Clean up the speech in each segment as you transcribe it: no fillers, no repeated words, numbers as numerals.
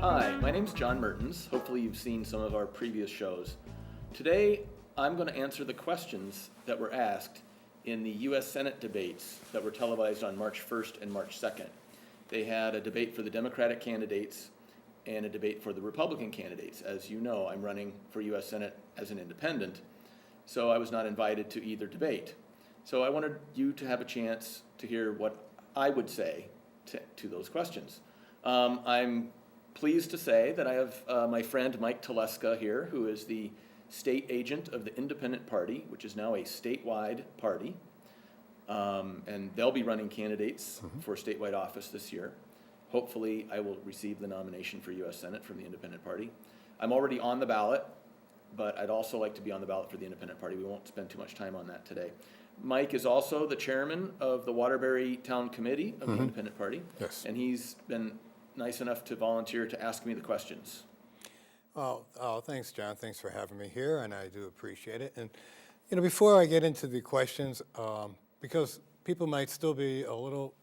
Hi, my name's John Mertens. Hopefully you've seen some of our previous shows. Today, I'm going to answer the questions that were asked in the U.S. Senate debates that were televised on March 1st and March 2nd. They had a debate for the Democratic candidates and a debate for the Republican candidates. As you know, I'm running for U.S. Senate as an independent, so I was not invited to either debate. So I wanted you to have a chance to hear what I would say to those questions. I'm pleased to say that I have my friend Mike Teleska here, who is the state agent of the Independent Party, which is now a statewide party. And they'll be running candidates for statewide office this year. Hopefully, I will receive the nomination for U.S. Senate from the Independent Party. I'm already on the ballot, but I'd also like to be on the ballot for the Independent Party. We won't spend too much time on that today. Mike is also the chairman of the Waterbury Town Committee of the Independent Party. Yes. And he's been nice enough to volunteer to ask me the questions. Oh, thanks, John. Thanks for having me here, and I do appreciate it. And, before I get into the questions, because people might still be a little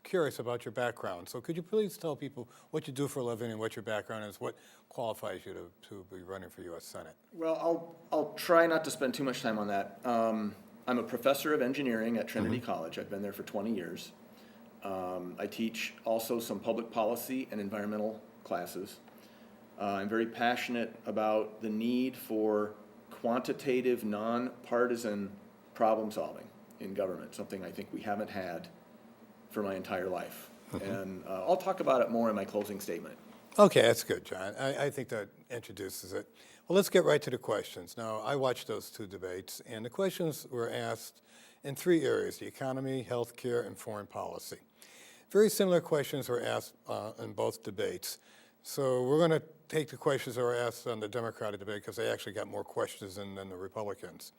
curious about your background, so could you please tell people what you do for a living and what your background is, what qualifies you to be running for U.S. Senate? Well, I'll try not to spend too much time on that. I'm a professor of engineering at Trinity College. I've been there for 20 years. I teach also some public policy and environmental classes. I'm very passionate about the need for quantitative, nonpartisan problem solving in government, something I think we haven't had for my entire life. And I'll talk about it more in my closing statement. Okay, that's good, John. I think that introduces it. Well, let's get right to the questions. Now, I watched those two debates, and the questions were asked in three areas: the economy, healthcare, and foreign policy. Very similar questions were asked in both debates. So we're going to take the questions that were asked on the Democratic debate because they actually got more questions than the Republicans.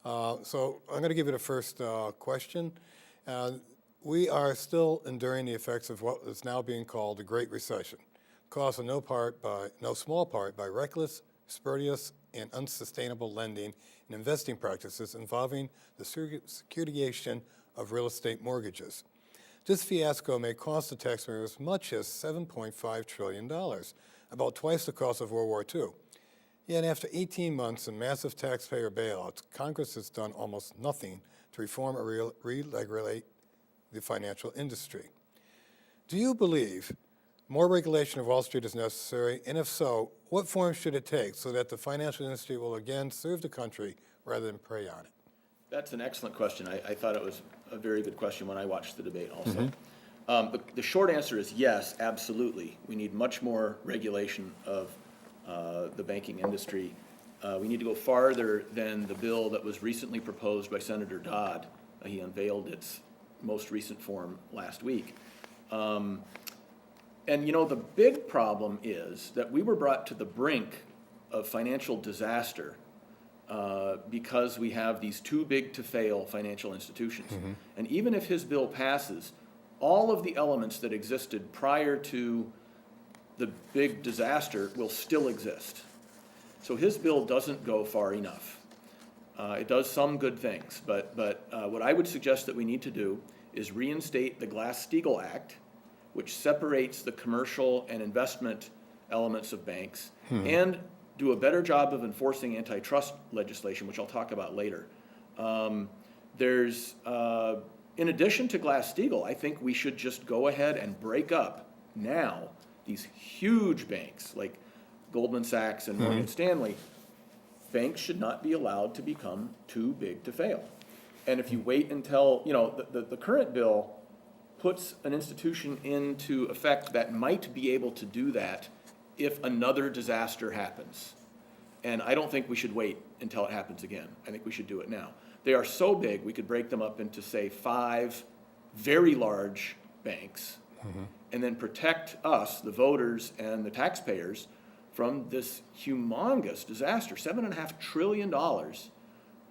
So I'm going to give you the first question. We are still enduring the effects of what is now being called the Great Recession, caused in no small part by reckless, spurious, and unsustainable lending and investing practices involving the securitization of real estate mortgages. This fiasco may cost the taxpayer as much as $7.5 trillion, about twice the cost of World War II. Yet after 18 months and massive taxpayer bailouts, Congress has done almost nothing to reform or re-regulate the financial industry. Do you believe more regulation of Wall Street is necessary? And if so, what form should it take so that the financial industry will again serve the country rather than prey on it? That's an excellent question. I thought it was a very good question when I watched the debate also. The short answer is yes, absolutely. We need much more regulation of the banking industry. We need to go farther than the bill that was recently proposed by Senator Dodd. He unveiled its most recent form last week. And the big problem is that we were brought to the brink of financial disaster because we have these too big to fail financial institutions. And even if his bill passes, all of the elements that existed prior to the big disaster will still exist. So his bill doesn't go far enough. It does some good things, but what I would suggest that we need to do is reinstate the Glass-Steagall Act, which separates the commercial and investment elements of banks, and do a better job of enforcing antitrust legislation, which I'll talk about later. In addition to Glass-Steagall, I think we should just go ahead and break up now these huge banks like Goldman Sachs and Morgan Stanley. Banks should not be allowed to become too big to fail. And if you wait until, the current bill puts an institution into effect that might be able to do that if another disaster happens. And I don't think we should wait until it happens again. I think we should do it now. They are so big, we could break them up into, say, 5 very large banks, and then protect us, the voters and the taxpayers, from this humongous disaster, $7.5 trillion.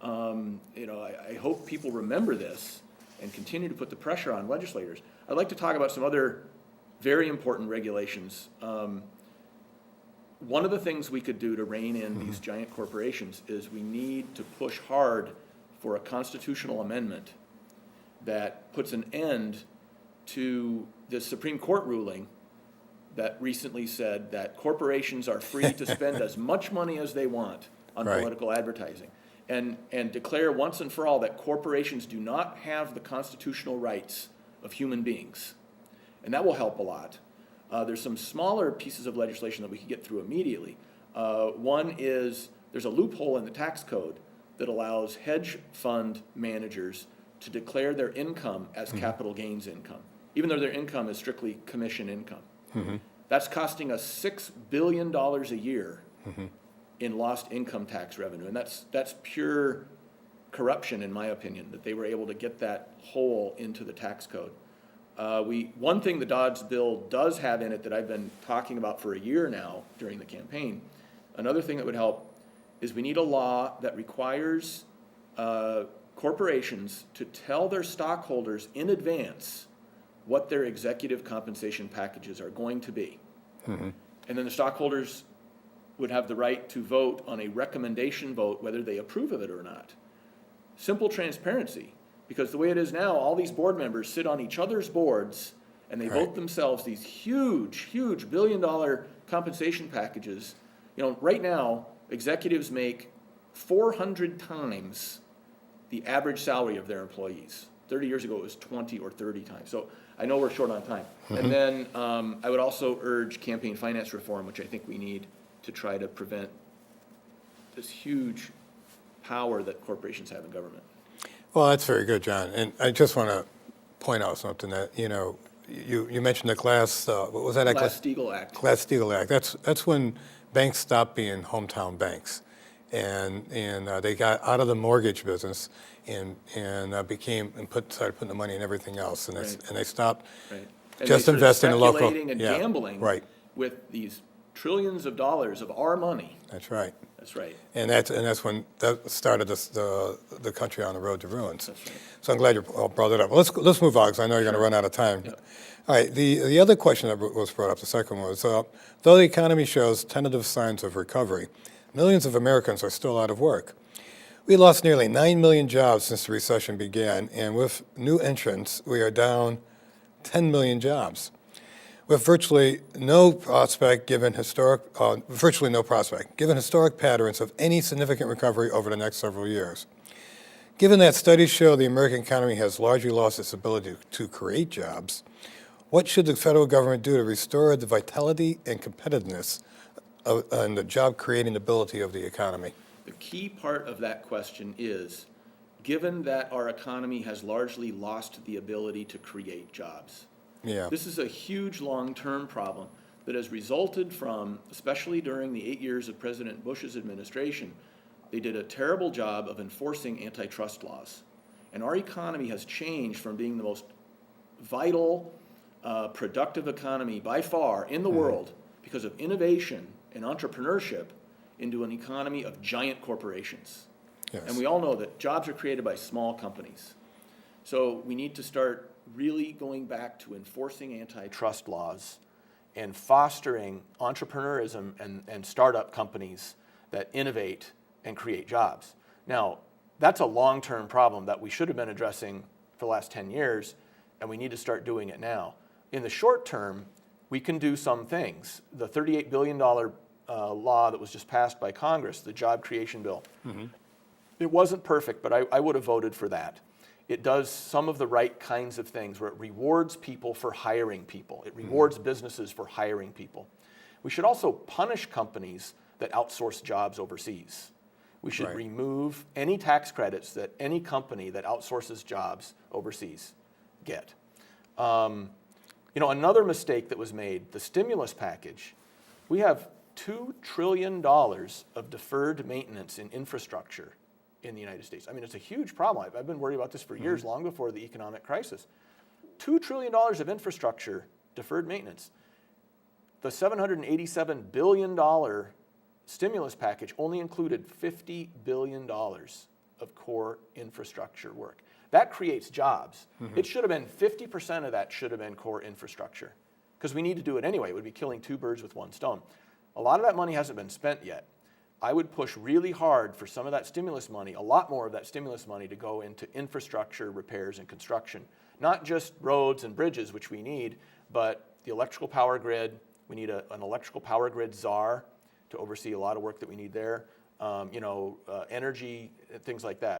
I hope people remember this and continue to put the pressure on legislators. I'd like to talk about some other very important regulations. One of the things we could do to rein in these giant corporations is we need to push hard for a constitutional amendment that puts an end to the Supreme Court ruling that recently said that corporations are free to spend as much money as they want on Right. political advertising, and declare once and for all that corporations do not have the constitutional rights of human beings. And that will help a lot. There's some smaller pieces of legislation that we could get through immediately. One is there's a loophole in the tax code that allows hedge fund managers to declare their income as capital gains income, even though their income is strictly commission income. That's costing us $6 billion a year in lost income tax revenue. And that's pure corruption, in my opinion, that they were able to get that hole into the tax code. One thing the Dodd's bill does have in it that I've been talking about for a year now during the campaign, another thing that would help is we need a law that requires corporations to tell their stockholders in advance what their executive compensation packages are going to be. And then the stockholders would have the right to vote on a recommendation vote whether they approve of it or not. Simple transparency, because the way it is now, all these board members sit on each other's boards and they vote themselves these huge, huge billion-dollar compensation packages. You know, right now, executives make 400 times the average salary of their employees. 30 years ago, it was 20 or 30 times. So I know we're short on time. And then I would also urge campaign finance reform, which I think we need to try to prevent this huge power that corporations have in government. Well, that's very good, John. And I just want to point out something that, you mentioned the what was that? Glass-Steagall Act. Glass-Steagall Act. That's when banks stopped being hometown banks. And they got out of the mortgage business and started putting the money in everything else. And they stopped just investing in local. Speculating and gambling with these trillions of dollars of our money. That's right. That's right. And that's when that started the country on the road to ruins. That's right. So I'm glad you brought it up. Let's move on, because I know you're going to run out of time. Yep. All right. The other question that was brought up, the second one, was though the economy shows tentative signs of recovery, millions of Americans are still out of work. We lost nearly 9 million jobs since the recession began, and with new entrants, we are down 10 million jobs. With virtually no prospect given historic patterns of any significant recovery over the next several years. Given that studies show the American economy has largely lost its ability to create jobs, what should the federal government do to restore the vitality and competitiveness and the job-creating ability of the economy? The key part of that question is, given that our economy has largely lost the ability to create jobs. This is a huge long-term problem that has resulted from, especially during the 8 years of President Bush's administration, they did a terrible job of enforcing antitrust laws. And our economy has changed from being the most vital, productive economy by far in the world because of innovation and entrepreneurship into an economy of giant corporations. Yes. And we all know that jobs are created by small companies. So we need to start really going back to enforcing antitrust laws and fostering entrepreneurism and startup companies that innovate and create jobs. Now, that's a long-term problem that we should have been addressing for the last 10 years, and we need to start doing it now. In the short term, we can do some things. The $38 billion law that was just passed by Congress, the job creation bill, it wasn't perfect, but I would have voted for that. It does some of the right kinds of things where it rewards people for hiring people. It rewards businesses for hiring people. We should also punish companies that outsource jobs overseas. We should remove any tax credits that any company that outsources jobs overseas get. Another mistake that was made, the stimulus package, we have $2 trillion of deferred maintenance in infrastructure in the United States. I mean, it's a huge problem. I've been worried about this for years, long before the economic crisis. $2 trillion of infrastructure deferred maintenance. The $787 billion stimulus package only included $50 billion of core infrastructure work. That creates jobs. It should have been 50% of that should have been core infrastructure, because we need to do it anyway. It would be killing two birds with one stone. A lot of that money hasn't been spent yet. I would push really hard for some of that stimulus money, a lot more of that stimulus money, to go into infrastructure repairs and construction. Not just roads and bridges, which we need, but the electrical power grid, We need an electrical power grid czar to oversee a lot of work that we need there. Energy, things like that.